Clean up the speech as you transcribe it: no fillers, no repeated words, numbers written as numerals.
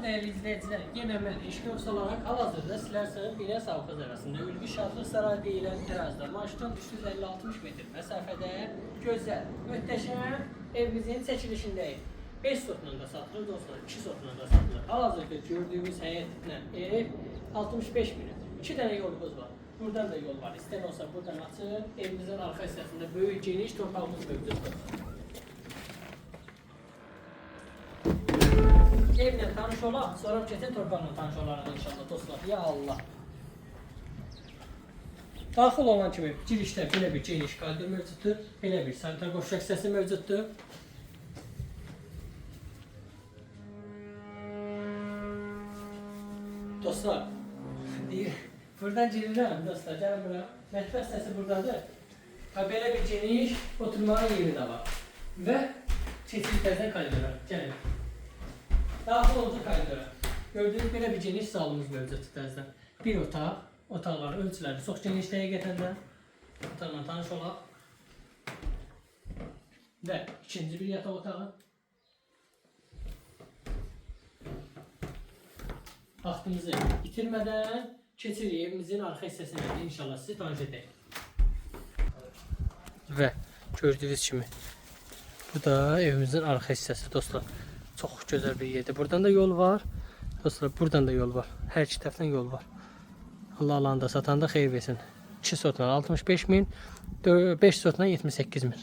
değerli izleyiciler, yine ben eşli olarak hal-hazırda sizler sığın bina savkız arasında Ülvi Şadlıq Sarayı deyilən ərazidə maçdan 350-60 metr məsafədə gözəl, möhtəşəm evimizin çəkilişindəyik. 5 sotla da satılır dostlar, 2 sotla da satılır. Hal-hazırda gördüğümüz həyətlə ev 65 min. 2 tane yolumuz var. Buradan da yol var. İstən olsa buradan açın. Evimizin arka hissəsində böyük, geniş torpağımız mövcuddur. Evlə tanış olaq, sonra keçən torpaqla tanış olaraq inşallah dostlar. Ya Allah. Daxil olan kimi girişdə belə bir geniş koridor mövcuddur. Belə bir sanitar qoşaq hissəsi mövcuddur. Dostlar, buradan girirəm dostlar, gəlin bura. Mətbəx hissəsi buradadır. Belə bir geniş oturmağa yeri də var. Və keçid təzən koridora. Gəlin. Daxil oldu koridora. Gördüğünüz belə bir geniş salımız mövcuddur təzədən. Bir otaq, otaqların ölçüləri çox genişdir həqiqətən. Otaqla tanış olaq. Və ikinci bir yataq otağı. Vaxtımızı itirmədən keçirik evimizin arxa hissəsinə. İnşallah sizi tanış edək. Və gördüyünüz kimi bu da evimizin arxa hissəsi dostlar. Çox gözəl bir yerdir. Buradan da yol var. Dostlar, buradan da yol var. Hər iki tərəfdən yol var. Allah alanda, satanda xeyir versin. 2 sotla 65 min, 5 sotla 78 min.